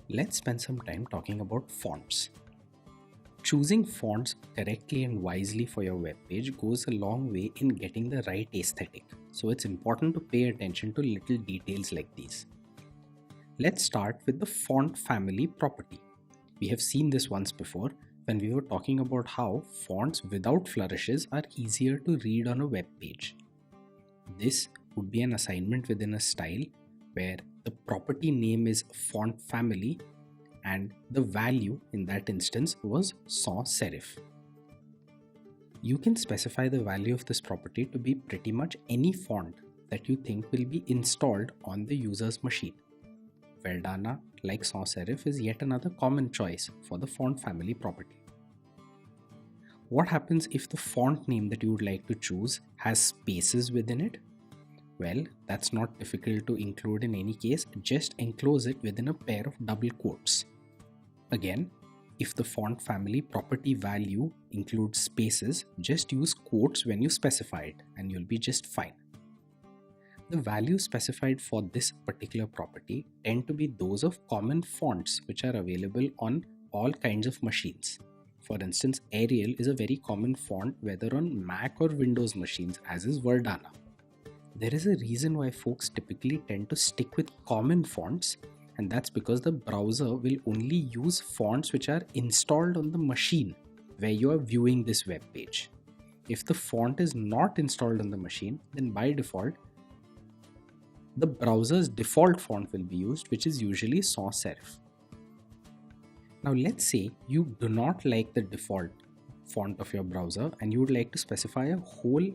Let's spend some time talking about fonts. Choosing fonts correctly and wisely for your web page goes a long way in getting the right aesthetic. So it's important to pay attention to little details like these. Let's start with the font family property. We have seen this once before when we were talking about how fonts without flourishes are easier to read on a web page. This would be an assignment within a style where the property name is font family and the value in that instance was sans serif. You can specify the value of this property to be pretty much any font that you think will be installed on the user's machine. Verdana, like sans serif, is yet another common choice for the font family property. What happens if the font name that you would like to choose has spaces within it? Well, that's not difficult to include in any case, just enclose it within a pair of double quotes. Again, if the font family property value includes spaces, just use quotes when you specify it and you'll be just fine. The values specified for this particular property tend to be those of common fonts which are available on all kinds of machines. For instance, Arial is a very common font whether on Mac or Windows machines, as is Verdana. There is a reason why folks typically tend to stick with common fonts, and that's because the browser will only use fonts which are installed on the machine where you are viewing this web page. If the font is not installed on the machine, then by default, the browser's default font will be used, which is usually sans serif. Now let's say you do not like the default font of your browser and you would like to specify a whole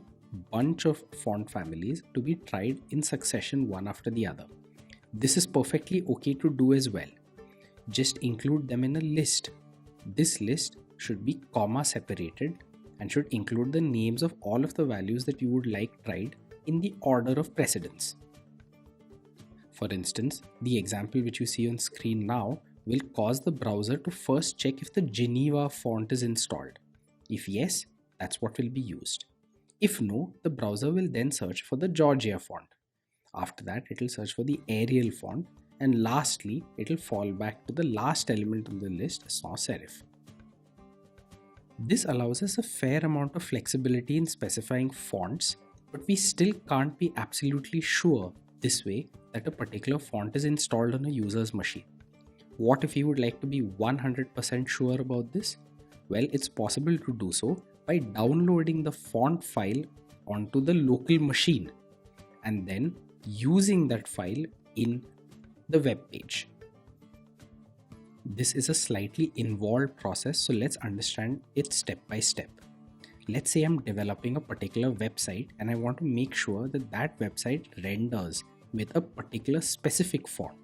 bunch of font families to be tried in succession one after the other. This is perfectly okay to do as well. Just include them in a list. This list should be comma separated and should include the names of all of the values that you would like tried in the order of precedence. For instance, the example which you see on screen now will cause the browser to first check if the Geneva font is installed. If yes, that's what will be used. If no, the browser will then search for the Georgia font. After that, it will search for the Arial font, and lastly, it will fall back to the last element on the list, sans serif. This allows us a fair amount of flexibility in specifying fonts, but we still can't be absolutely sure this way that a particular font is installed on a user's machine. What if you would like to be 100% sure about this? Well, it's possible to do so by downloading the font file onto the local machine and then using that file in the web page. This is a slightly involved process, so let's understand it step by step. Let's say I'm developing a particular website and I want to make sure that that website renders with a particular specific font.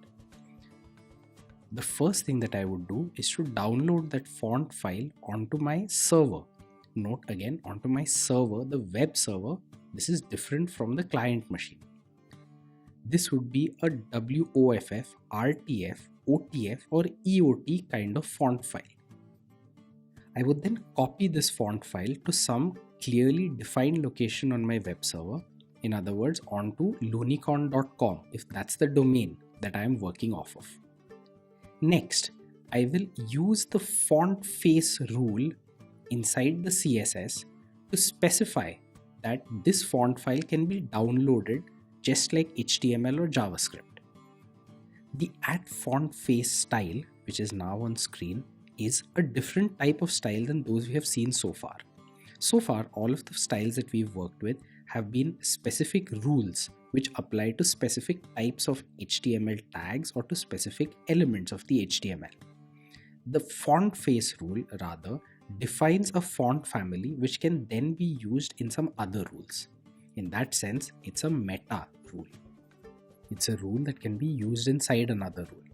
The first thing that I would do is to download that font file onto my server. Note again, onto my server, the web server. This is different from the client machine. This would be a WOFF, RTF, OTF or EOT kind of font file. I would then copy this font file to some clearly defined location on my web server, in other words onto lunicon.com if that's the domain that I am working off of. Next, I will use the Fontface rule inside the CSS to specify that this font file can be downloaded just like HTML or JavaScript. The @Fontface style, which is now on screen, is a different type of style than those we have seen so far. So far, all of the styles that we've worked with have been specific rules which apply to specific types of HTML tags or to specific elements of the HTML. The Fontface rule, rather, defines a font family which can then be used in some other rules. In that sense, it's a meta rule. It's a rule that can be used inside another rule.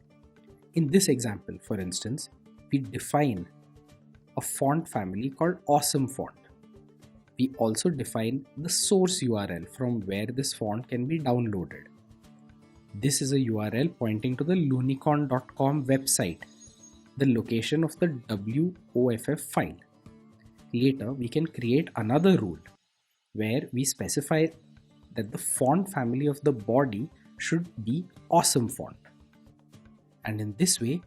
In this example, for instance, we define a font family called awesome font. We also define the source URL from where this font can be downloaded. This is a URL pointing to the lunicon.com website, the location of the WOFF file. Later, we can create another rule where we specify that the font family of the body should be awesome font. And in this way,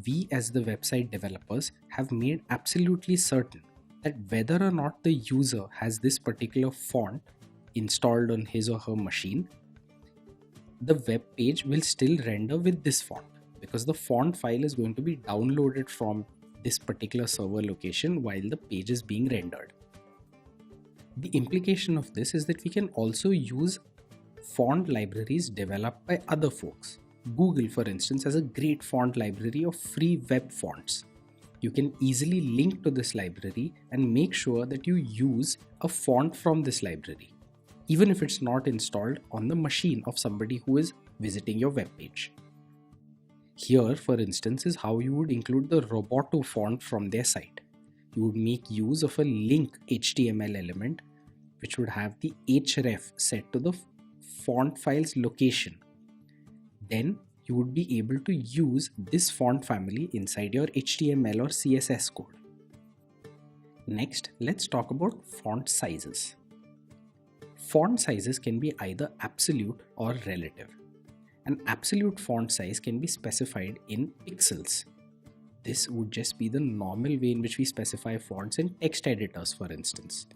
we as the website developers have made absolutely certain that whether or not the user has this particular font installed on his or her machine, the web page will still render with this font, because the font file is going to be downloaded from this particular server location while the page is being rendered. The implication of this is that we can also use font libraries developed by other folks. Google, for instance, has a great font library of free web fonts. You can easily link to this library and make sure that you use a font from this library, even if it's not installed on the machine of somebody who is visiting your web page. Here, for instance, is how you would include the Roboto font from their site. You would make use of a link HTML element which would have the href set to the font file's location. Then you would be able to use this font family inside your HTML or CSS code. Next, let's talk about font sizes. Font sizes can be either absolute or relative. An absolute font size can be specified in pixels. This would just be the normal way in which we specify fonts in text editors, for instance.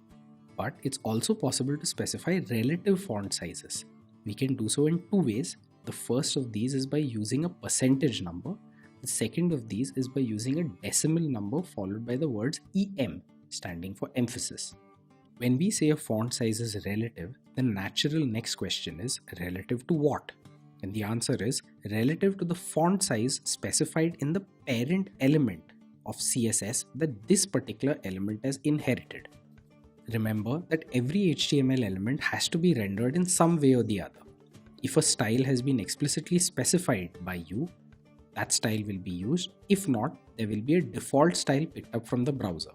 But it's also possible to specify relative font sizes. We can do so in two ways. The first of these is by using a percentage number. The second of these is by using a decimal number followed by the words EM, standing for emphasis. When we say a font size is relative, the natural next question is relative to what? And the answer is relative to the font size specified in the parent element of CSS that this particular element has inherited. Remember that every HTML element has to be rendered in some way or the other. If a style has been explicitly specified by you, that style will be used. If not, there will be a default style picked up from the browser.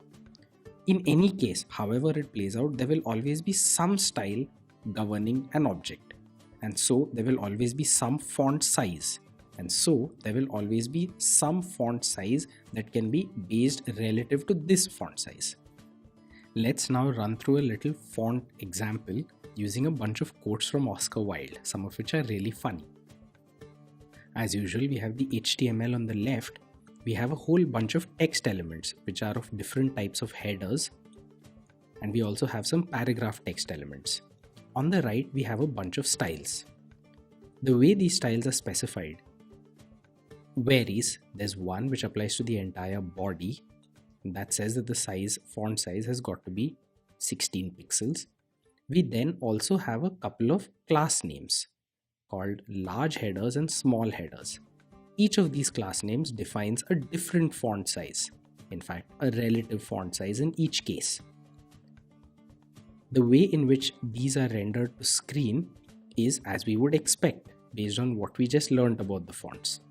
In any case, however it plays out, there will always be some style governing an object. And so there will always be some font size. And so there will always be some font size that can be based relative to this font size. Let's now run through a little font example using a bunch of quotes from Oscar Wilde, some of which are really funny. As usual, we have the HTML on the left. We have a whole bunch of text elements which are of different types of headers, and we also have some paragraph text elements. On the right, we have a bunch of styles. The way these styles are specified varies. There's one which applies to the entire body that says that the font size has got to be 16 pixels. We then also have a couple of class names called large headers and small headers. Each of these class names defines a different font size, in fact, a relative font size in each case. The way in which these are rendered to screen is as we would expect based on what we just learned about the fonts.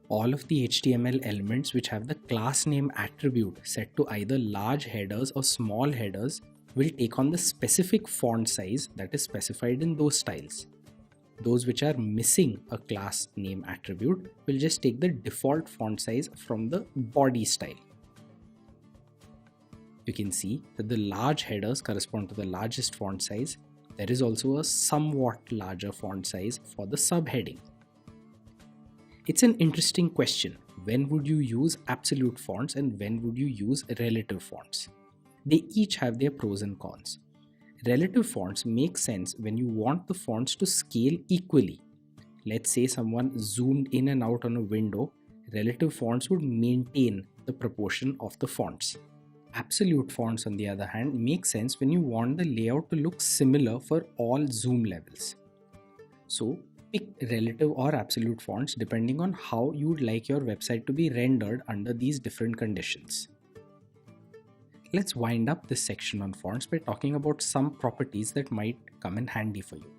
All of the HTML elements which have the class name attribute set to either large headers or small headers will take on the specific font size that is specified in those styles. Those which are missing a class name attribute will just take the default font size from the body style. You can see that the large headers correspond to the largest font size. There is also a somewhat larger font size for the subheading. It's an interesting question. When would you use absolute fonts and when would you use relative fonts? They each have their pros and cons. Relative fonts make sense when you want the fonts to scale equally. Let's say someone zoomed in and out on a window. Relative fonts would maintain the proportion of the fonts. Absolute fonts, on the other hand, make sense when you want the layout to look similar for all zoom levels. So pick relative or absolute fonts depending on how you would like your website to be rendered under these different conditions. Let's wind up this section on fonts by talking about some properties that might come in handy for you.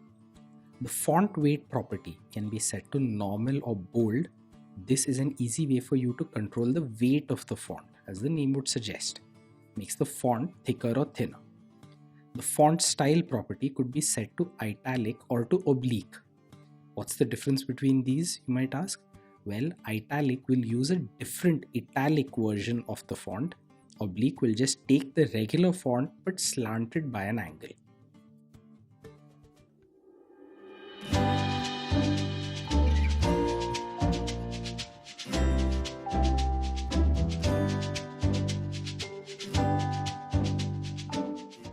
The font weight property can be set to normal or bold. This is an easy way for you to control the weight of the font, as the name would suggest. Makes the font thicker or thinner. The font style property could be set to italic or to oblique. What's the difference between these, you might ask? Well, italic will use a different italic version of the font. Oblique will just take the regular font but slanted by an angle.